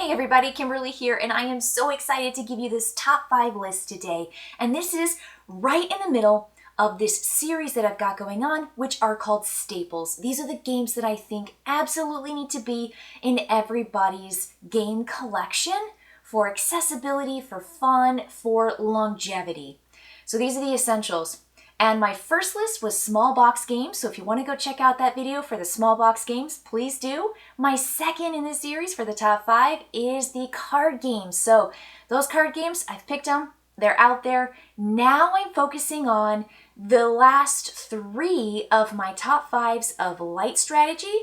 Hey everybody, Kimberly here, and I am so excited to give you this top 5 list today. And this is right in the middle of this series that I've got going on, which are called staples. These are the games that I think absolutely need to be in everybody's game collection for accessibility, for fun, for longevity. So these are the essentials. And my first list was small box games, so if you want to go check out that video for the small box games, please do. My second in this series for the top 5 is the card games. So those card games, I've picked them, they're out there. Now I'm focusing on the last 3 of my top 5s of light strategy,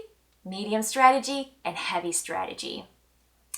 medium strategy, and heavy strategy.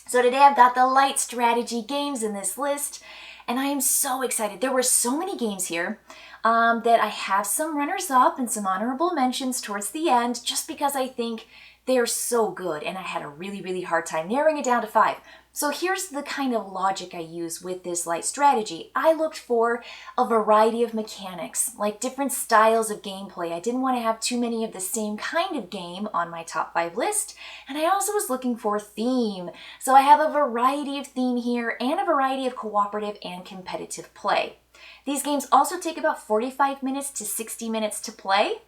So today I've got the light strategy games in this list, and I am so excited. There were so many games here. That I have some runners up and some honorable mentions towards the end just because I think they're so good and I had a really hard time narrowing it down to 5. So here's the kind of logic I use with this light strategy. I looked for a variety of mechanics, like different styles of gameplay. I didn't want to have too many of the same kind of game on my top 5 list, and I also was looking for theme. So I have a variety of theme here and a variety of cooperative and competitive play. These games also take about 45 minutes to 60 minutes to play.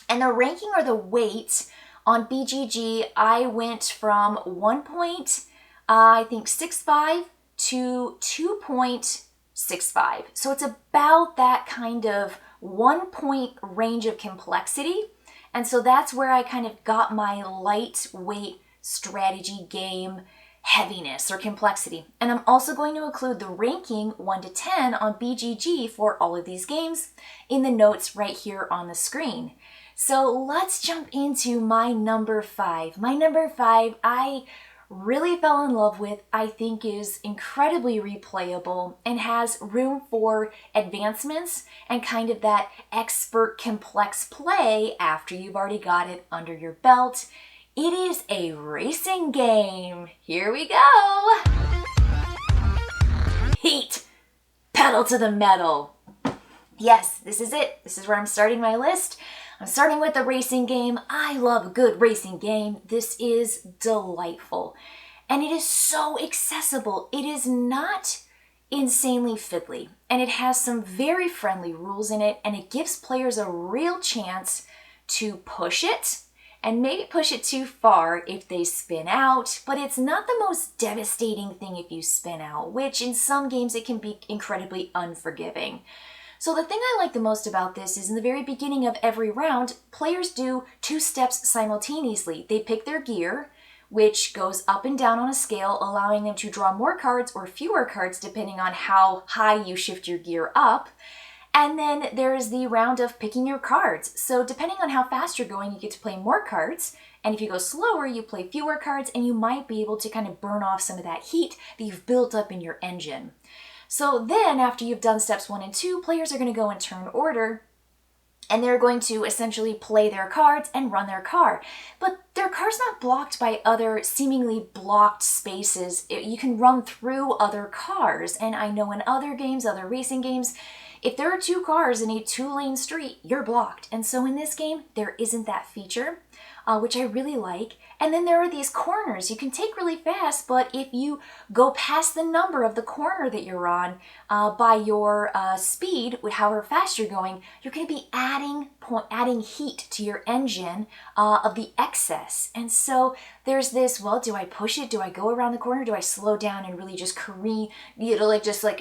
And the ranking or the weight on BGG, I went from 1.65 to 2.65. So it's about that kind of 1-point range of complexity. And so that's where I kind of got my lightweight strategy game heaviness or complexity. And I'm also going to include the ranking 1 to 10 on BGG for all of these games in the notes right here on the screen. So let's jump into my number 5. My number 5 I really fell in love with, I think is incredibly replayable and has room for advancements and kind of that expert complex play after you've already got it under your belt. It is a racing game. Here we go. Heat. Pedal to the metal. Yes, this is it. This is where I'm starting my list. I'm starting with a racing game. I love a good racing game. This is delightful. And it is so accessible. It is not insanely fiddly. And it has some very friendly rules in it. And it gives players a real chance to push it. And maybe push it too far if they spin out, but it's not the most devastating thing if you spin out, which in some games it can be incredibly unforgiving. So the thing I like the most about this is in the very beginning of every round, players do 2 steps simultaneously. They pick their gear, which goes up and down on a scale, allowing them to draw more cards or fewer cards depending on how high you shift your gear up. And then there's the round of picking your cards. So depending on how fast you're going, you get to play more cards. And if you go slower, you play fewer cards, and you might be able to kind of burn off some of that heat that you've built up in your engine. So then after you've done steps 1 and 2, players are going to go in turn order, and they're going to essentially play their cards and run their car. But their car's not blocked by other seemingly blocked spaces. You can run through other cars. And I know in other games, other racing games, if there are 2 cars in a 2-lane street, you're blocked. And so in this game, there isn't that feature, which I really like. And then there are these corners you can take really fast, but if you go past the number of the corner that you're on by your speed, however fast you're going, you're going to be adding heat to your engine of the excess. And so there's this, well, do I push it? Do I go around the corner? Do I slow down and really just careen,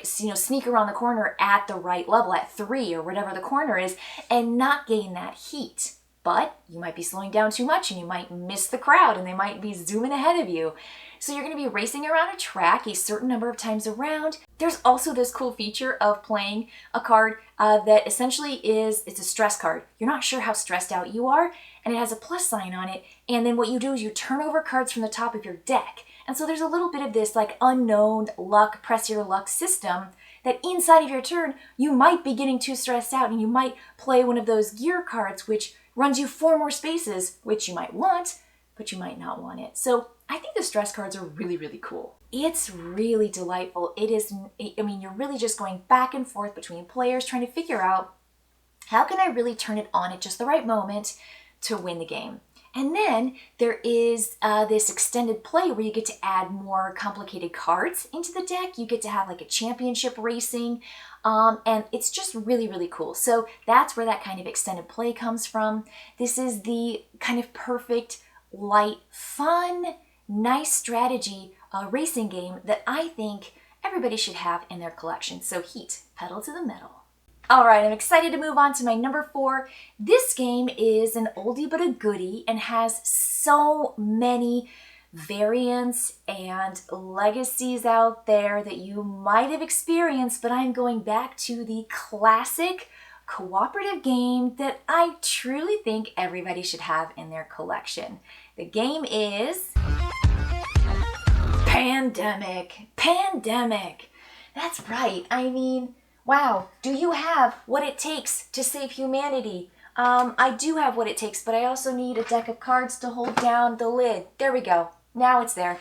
sneak around the corner at the right level, at 3 or whatever the corner is, and not gain that heat? But you might be slowing down too much and you might miss the crowd and they might be zooming ahead of you. So you're going to be racing around a track a certain number of times around. There's also this cool feature of playing a card that essentially it's a stress card. You're not sure how stressed out you are, and it has a plus sign on it. And then what you do is you turn over cards from the top of your deck. And so there's a little bit of this like unknown luck, press your luck system that inside of your turn, you might be getting too stressed out and you might play one of those gear cards, which runs you 4 more spaces, which you might want, but you might not want it. So I think the stress cards are really cool. It's really delightful. You're really just going back and forth between players trying to figure out how can I really turn it on at just the right moment to win the game. And then there is this extended play where you get to add more complicated cards into the deck. You get to have like a championship racing, and it's just really, really cool. So that's where that kind of extended play comes from. This is the kind of perfect, light, fun, nice strategy racing game that I think everybody should have in their collection. So Heat, pedal to the metal. All right, I'm excited to move on to my number 4. This game is an oldie but a goodie and has so many variants and legacies out there that you might have experienced, but I'm going back to the classic cooperative game that I truly think everybody should have in their collection. The game is Pandemic. Pandemic. That's right. I mean, wow, do you have what it takes to save humanity? I do have what it takes, but I also need a deck of cards to hold down the lid. There we go. Now it's there.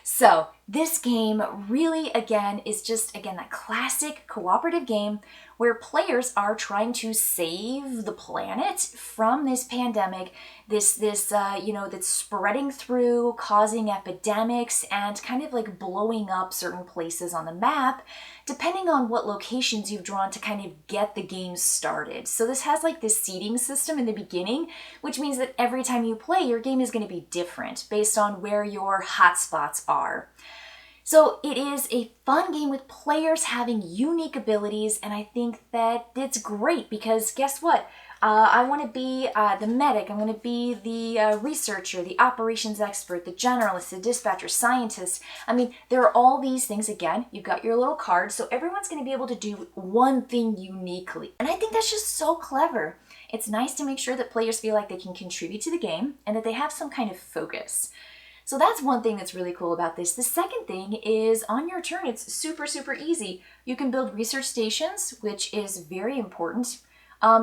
So this game really, again, is just, again, that classic cooperative game where players are trying to save the planet from this pandemic, this that's spreading through, causing epidemics and kind of like blowing up certain places on the map, depending on what locations you've drawn to kind of get the game started. So this has like this seeding system in the beginning, which means that every time you play, your game is going to be different based on where your hotspots are. So it is a fun game with players having unique abilities, and I think that it's great because guess what? I want to be the medic, I'm going to be the researcher, the operations expert, the generalist, the dispatcher, scientist. I mean, there are all these things. Again, you've got your little cards, so everyone's going to be able to do one thing uniquely. And I think that's just so clever. It's nice to make sure that players feel like they can contribute to the game and that they have some kind of focus. So that's one thing that's really cool about this. The second thing is on your turn, it's super, super easy. You can build research stations, which is very important.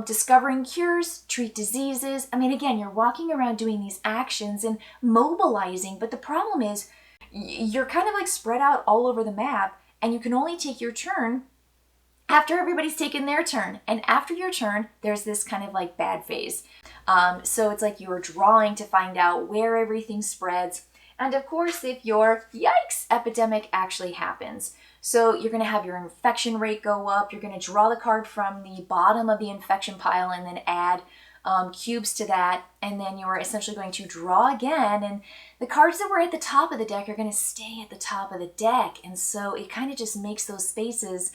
Discovering cures, treat diseases. I mean, again, you're walking around doing these actions and mobilizing, but the problem is you're kind of like spread out all over the map and you can only take your turn after everybody's taken their turn. And after your turn, there's this kind of like bad phase. So it's like you're drawing to find out where everything spreads. And of course, if your yikes epidemic actually happens. So you're going to have your infection rate go up. You're going to draw the card from the bottom of the infection pile and then add cubes to that. And then you're essentially going to draw again. And the cards that were at the top of the deck are going to stay at the top of the deck. And so it kind of just makes those spaces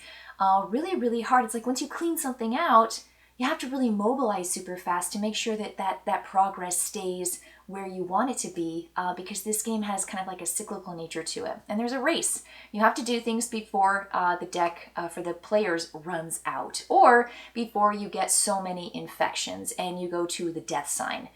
really, really hard. It's like once you clean something out, you have to really mobilize super fast to make sure that progress stays where you want it to be, because this game has kind of like a cyclical nature to it. And there's a race. You have to do things before the deck for the players runs out, or before you get so many infections and you go to the death sign.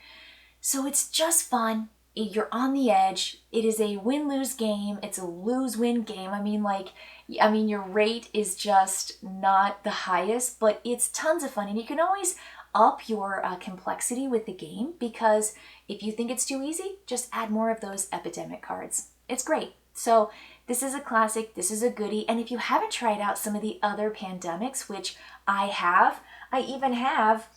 So it's just fun. You're on the edge. It is a win-lose game. It's a lose-win game. I mean, your rate is just not the highest, but it's tons of fun. And you can always up your complexity with the game, because if you think it's too easy, just add more of those epidemic cards. It's great. So this is a classic. This is a goodie. And if you haven't tried out some of the other pandemics, which I even have,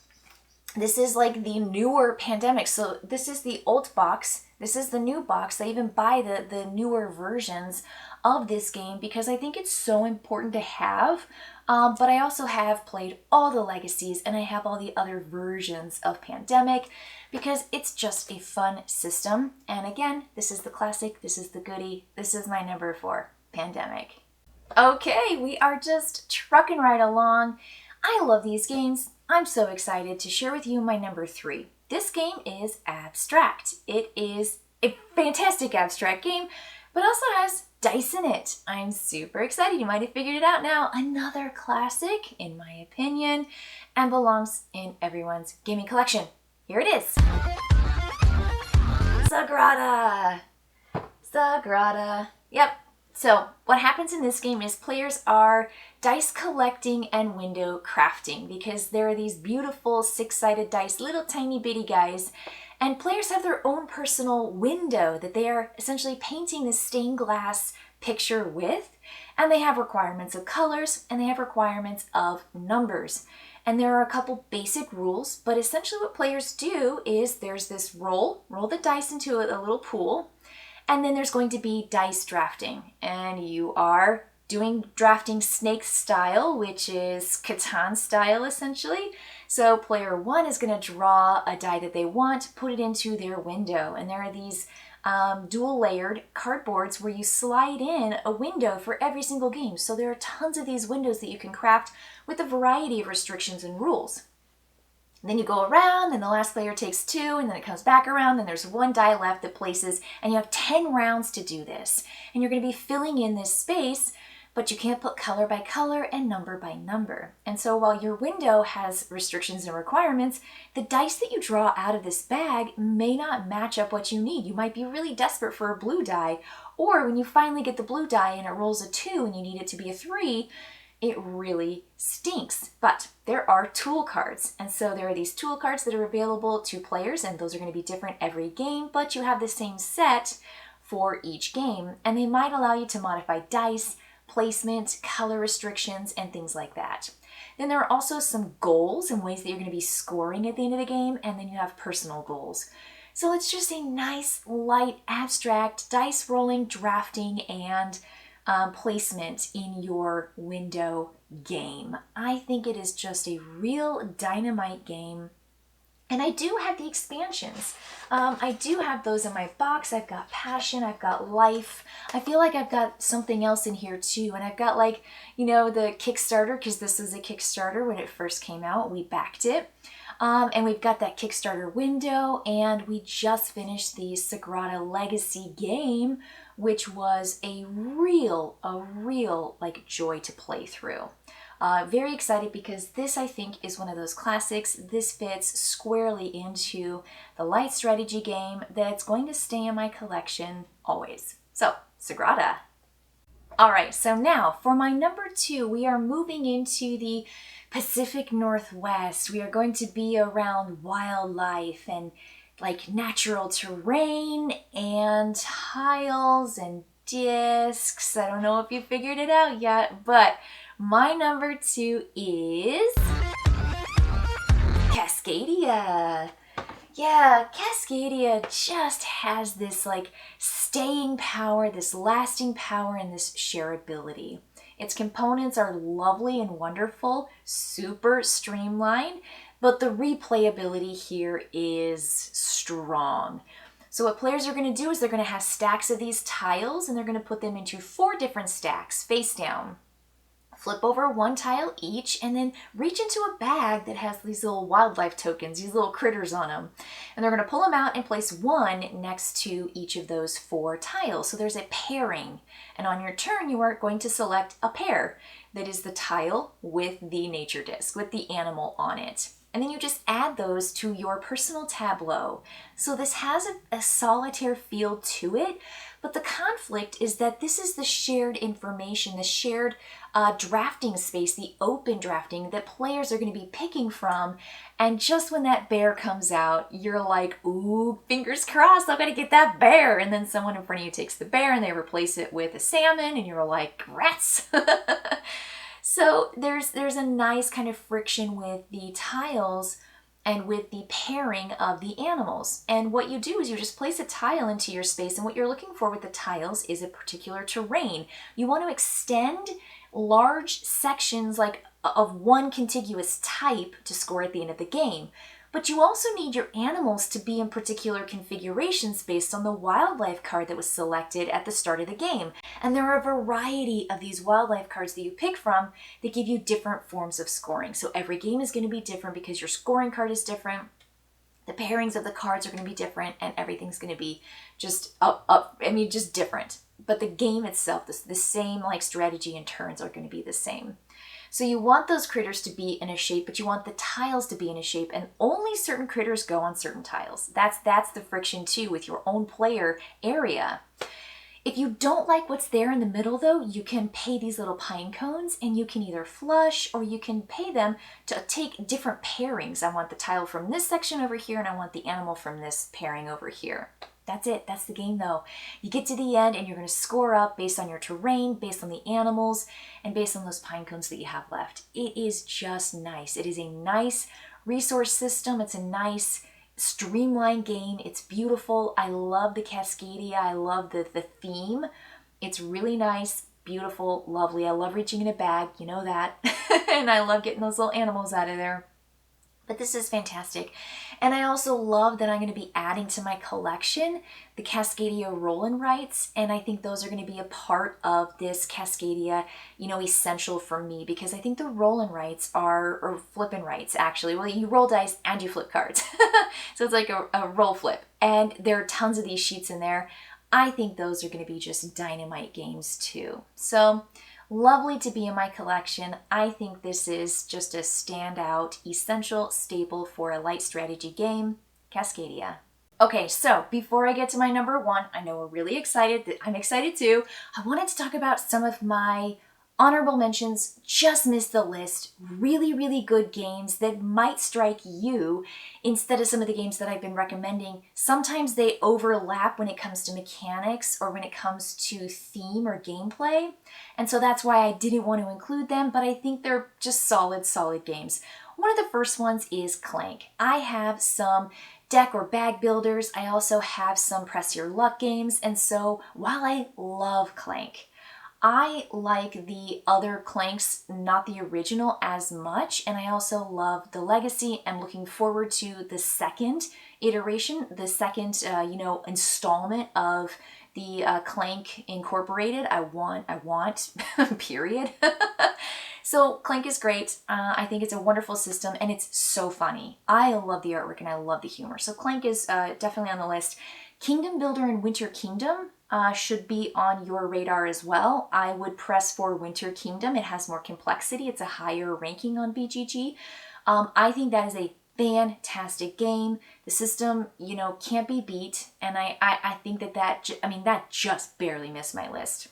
this is like the newer pandemic. So this is the old box. This is the new box. I even buy the newer versions of this game because I think it's so important to have. But I also have played all the legacies and I have all the other versions of Pandemic because it's just a fun system. And again, this is the classic. This is the goodie. This is my number 4, Pandemic. Okay, we are just trucking right along. I love these games. I'm so excited to share with you my number 3. This game is Abstract. It is a fantastic abstract game, but also has dice in it. I'm super excited. You might have figured it out now. Another classic, in my opinion, and belongs in everyone's gaming collection. Here it is. Sagrada. Sagrada. Yep. So what happens in this game is players are dice collecting and window crafting because there are these beautiful 6-sided dice, little tiny bitty guys, and players have their own personal window that they are essentially painting this stained glass picture with, and they have requirements of colors and they have requirements of numbers. And there are a couple basic rules, but essentially what players do is there's this roll the dice into a little pool, and then there's going to be dice drafting. And you are doing drafting snake style, which is Catan style essentially. So player one is going to draw a die that they want, put it into their window. And there are these dual layered cardboards where you slide in a window for every single game. So there are tons of these windows that you can craft with a variety of restrictions and rules. And then you go around, and the last player takes 2, and then it comes back around, and there's 1 die left that places, and you have 10 rounds to do this. And you're going to be filling in this space, but you can't put color by color and number by number. And so while your window has restrictions and requirements, the dice that you draw out of this bag may not match up what you need. You might be really desperate for a blue die, or when you finally get the blue die and it rolls a 2 and you need it to be a 3, it really stinks. But there are tool cards. And so there are these tool cards that are available to players, and those are going to be different every game, but you have the same set for each game. And they might allow you to modify dice, placement, color restrictions, and things like that. Then there are also some goals and ways that you're going to be scoring at the end of the game, and then you have personal goals. So it's just a nice, light, abstract dice rolling, drafting, and placement in your window game. I think it is just a real dynamite game. And I do have the expansions. I do have those in my box. I've got Passion, I've got Life. I feel like I've got something else in here too. And I've got the Kickstarter, because this was a Kickstarter when it first came out. We backed it. And we've got that Kickstarter window, and we just finished the Sagrada Legacy game, which was a real joy to play through. Very excited because this, I think, is one of those classics. This fits squarely into the light strategy game that's going to stay in my collection always. So, Sagrada. All right, so now for my number 2, we are moving into the Pacific Northwest. We are going to be around wildlife and natural terrain and tiles and discs. I don't know if you figured it out yet, but my number 2 is Cascadia. Yeah, Cascadia just has this staying power, this lasting power, and this shareability. Its components are lovely and wonderful, super streamlined, but the replayability here is strong. So what players are going to do is they're going to have stacks of these tiles, and they're going to put them into 4 different stacks, face down. Flip over 1 tile each, and then reach into a bag that has these little wildlife tokens, these little critters on them. And they're going to pull them out and place 1 next to each of those 4 tiles. So there's a pairing. And on your turn, you are going to select a pair that is the tile with the nature disc, with the animal on it. And then you just add those to your personal tableau. So this has a solitaire feel to it, but the conflict is that this is the shared information, the shared drafting space, the open drafting that players are going to be picking from. And just when that bear comes out, you're like, ooh, fingers crossed, I've got to get that bear. And then someone in front of you takes the bear and they replace it with a salmon, and you're like, rats. So there's a nice kind of friction with the tiles and with the pairing of the animals. And what you do is you just place a tile into your space, and what you're looking for with the tiles is a particular terrain. You want to extend large sections of one contiguous type to score at the end of the game. But you also need your animals to be in particular configurations based on the wildlife card that was selected at the start of the game. And there are a variety of these wildlife cards that you pick from that give you different forms of scoring. So every game is going to be different because your scoring card is different. The pairings of the cards are going to be different, and everything's going to be just just different. But the game itself, the same strategy and turns are going to be the same. So you want those critters to be in a shape, but you want the tiles to be in a shape, and only certain critters go on certain tiles. That's the friction too with your own player area. If you don't like what's there in the middle though, you can pay these little pine cones, and you can either flush or you can pay them to take different pairings. I want the tile from this section over here, and I want the animal from this pairing over here. That's it. That's the game though. You get to the end and you're going to score up based on your terrain, based on the animals, and based on those pine cones that you have left. It is just nice. It is a nice resource system. It's a nice streamlined game. It's beautiful. I love the Cascadia. I love the theme. It's really nice, beautiful, lovely. I love reaching in a bag. You know that. And I love getting those little animals out of there. But this is fantastic. And I also love that I'm going to be adding to my collection the Cascadia roll-in rights. And I think those are going to be a part of this Cascadia, essential for me, because I think the roll-in rights or flip-in rights, actually. Well, you roll dice and you flip cards. So it's like a roll flip. And there are tons of these sheets in there. I think those are going to be just dynamite games too. So lovely to be in my collection. I think this is just a standout, essential staple for a light strategy game, Cascadia. Okay, so before I get to my number one, I know we're really excited. I'm excited too. I wanted to talk about some of my honorable mentions, just missed the list. Really, really good games that might strike you instead of some of the games that I've been recommending. Sometimes they overlap when it comes to mechanics or when it comes to theme or gameplay. And so that's why I didn't want to include them, but I think they're just solid games. One of the first ones is Clank. I have some deck or bag builders. I also have some press your luck games. And so while I love Clank, I like the other Clanks, not the original, as much, and I also love the Legacy. I'm looking forward to the second iteration, the second, installment of the Clank Incorporated. I want, period. So Clank is great. I think it's a wonderful system, and it's so funny. I love the artwork, and I love the humor. So Clank is definitely on the list. Kingdom Builder and Winter Kingdom should be on your radar as well. I would press for Winter Kingdom. It has more complexity. It's a higher ranking on BGG. I think that is a fantastic game. The system, can't be beat. And I think that just barely missed my list.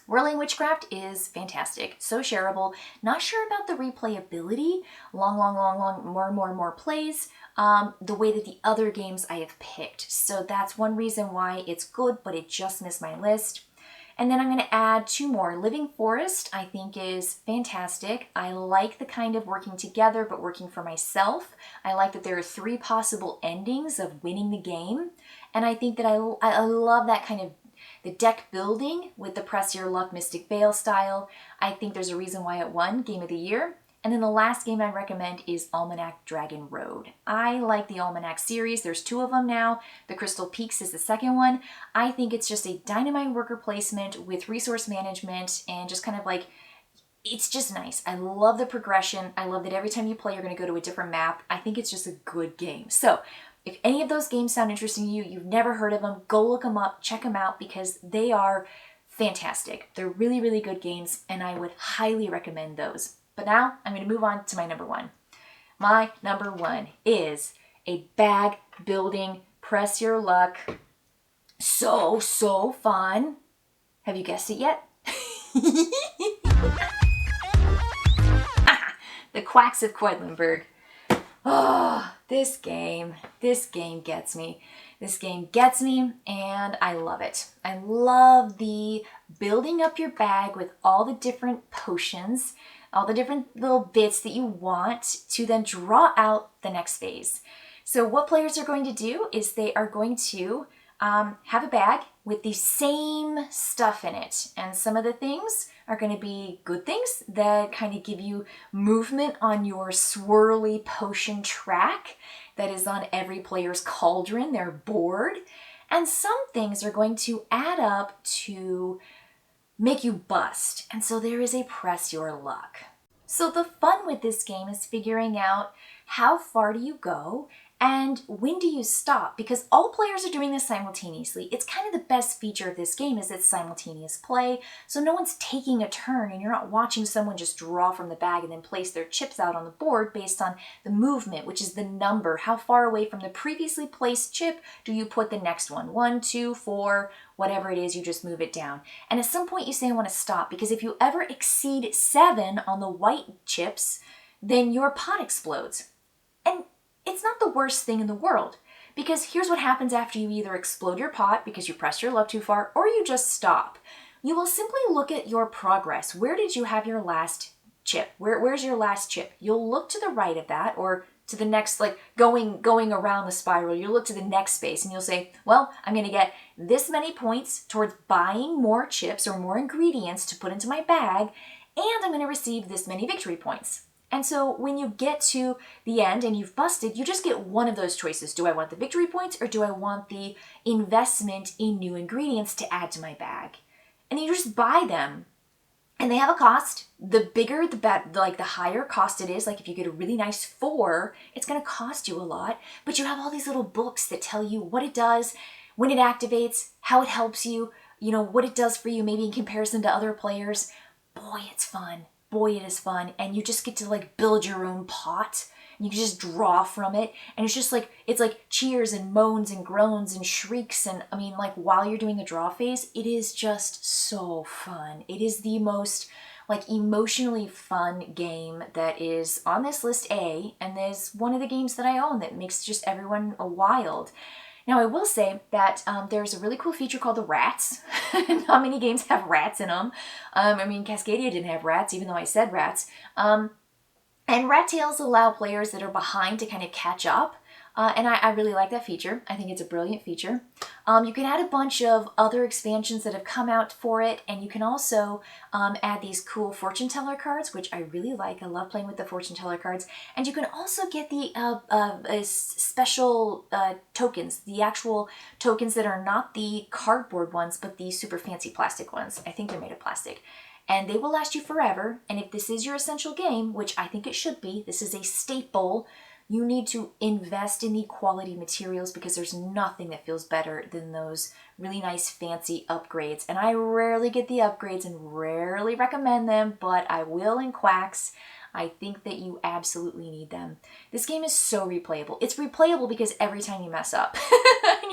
Whirling Witchcraft is fantastic, so shareable. Not sure about the replayability, long, more plays, the way that the other games I have picked. So that's one reason why it's good, but it just missed my list. And then I'm going to add two more. Living Forest, I think, is fantastic. I like the kind of working together, but working for myself. I like that there are 3 possible endings of winning the game. And I think that I love that kind of the deck building with the Press Your Luck Mystic Veil style. I think there's a reason why it won Game of the Year. And then the last game I recommend is Almanac Dragon Road. I like the Almanac series. There's 2 of them now. The Crystal Peaks is the second one. I think it's just a dynamite worker placement with resource management and just kind of like, it's just nice. I love the progression. I love that every time you play, you're going to go to a different map. I think it's just a good game. So if any of those games sound interesting to you, you've never heard of them, go look them up, check them out, because they are fantastic. They're really, really good games, and I would highly recommend those. But now I'm going to move on to my number one. My number one is a bag building, press your luck. So fun. Have you guessed it yet? The Quacks of Quedlinburg. Oh, this game gets me. This game gets me, and I love it. I love the building up your bag with all the different potions, all the different little bits that you want to then draw out the next phase. So what players are going to do is they are going to have a bag with the same stuff in it. And some of the things are going to be good things that kind of give you movement on your swirly potion track that is on every player's cauldron, their board. And some things are going to add up to make you bust. And so there is a press your luck. So the fun with this game is figuring out how far do you go and when do you stop? Because all players are doing this simultaneously. It's kind of the best feature of this game is it's simultaneous play. So no one's taking a turn and you're not watching someone just draw from the bag and then place their chips out on the board based on the movement, which is the number. How far away from the previously placed chip do you put the next one? 1, 2, 4, whatever it is, you just move it down. And at some point you say, I want to stop, because if you ever exceed 7 on the white chips, then your pot explodes. And it's not the worst thing in the world, Because here's what happens after you either explode your pot because you pressed your luck too far, or you just stop. You will simply look at your progress. Where did you have your last chip? Where's your last chip? You'll look to the right of that, or to the next, like going around the spiral. You'll look to the next space and you'll say, well, I'm going to get this many points towards buying more chips or more ingredients to put into my bag, and I'm going to receive this many victory points. And so when you get to the end and you've busted, you just get one of those choices. Do I want the victory points, or do I want the investment in new ingredients to add to my bag? And you just buy them. And they have a cost. The bigger, the better, like the higher cost it is. Like if you get a really nice 4, it's going to cost you a lot. But you have all these little books that tell you what it does, when it activates, how it helps you, you know, what it does for you, maybe in comparison to other players. Boy, it's fun. Boy, it is fun. And you just get to like build your own pot. You can just draw from it. And it's just like, it's like cheers and moans and groans and shrieks. And I mean, like while you're doing the draw phase, it is just so fun. It is the most like emotionally fun game that is on this list A. And there's one of the games that I own that makes just everyone wild. Now, I will say that there's a really cool feature called the rats. Not many games have rats in them. I mean, Cascadia didn't have rats, even though I said rats. And rat tails allow players that are behind to kind of catch up. And I really like that feature. I think it's a brilliant feature. You can add a bunch of other expansions that have come out for it. And you can also add these cool fortune teller cards, which I really like. I love playing with the fortune teller cards. And you can also get the special tokens, the actual tokens that are not the cardboard ones, but the super fancy plastic ones. I think they're made of plastic. And they will last you forever. And if this is your essential game, which I think it should be, this is a staple, you need to invest in the quality materials, because there's nothing that feels better than those really nice fancy upgrades. And I rarely get the upgrades and rarely recommend them, but I will in Quacks. I think that you absolutely need them. This game is so replayable. It's replayable because every time you mess up,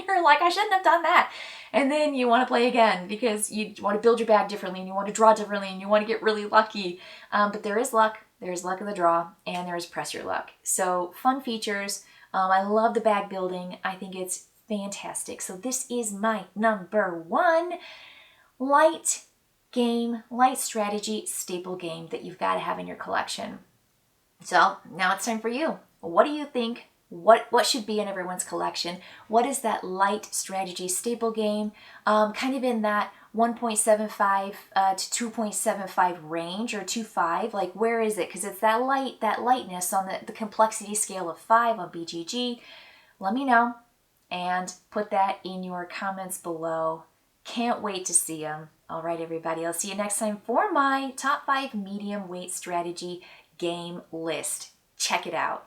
you're like, I shouldn't have done that. And then you want to play again because you want to build your bag differently and you want to draw differently and you want to get really lucky. But there is luck. There's luck of the draw, and there's press your luck. So fun features. I love the bag building. I think it's fantastic. So this is my number 1 light game, light strategy, staple game that you've got to have in your collection. So now it's time for you. What do you think? What should be in everyone's collection? What is that light strategy staple game? Kind of in that 1.75 to 2.75 range, or 2.5. Like, where is it? Because it's that lightness on the complexity scale of 5 on BGG. Let me know and put that in your comments below. Can't wait to see them. All right, everybody. I'll see you next time for my top 5 medium weight strategy game list. Check it out.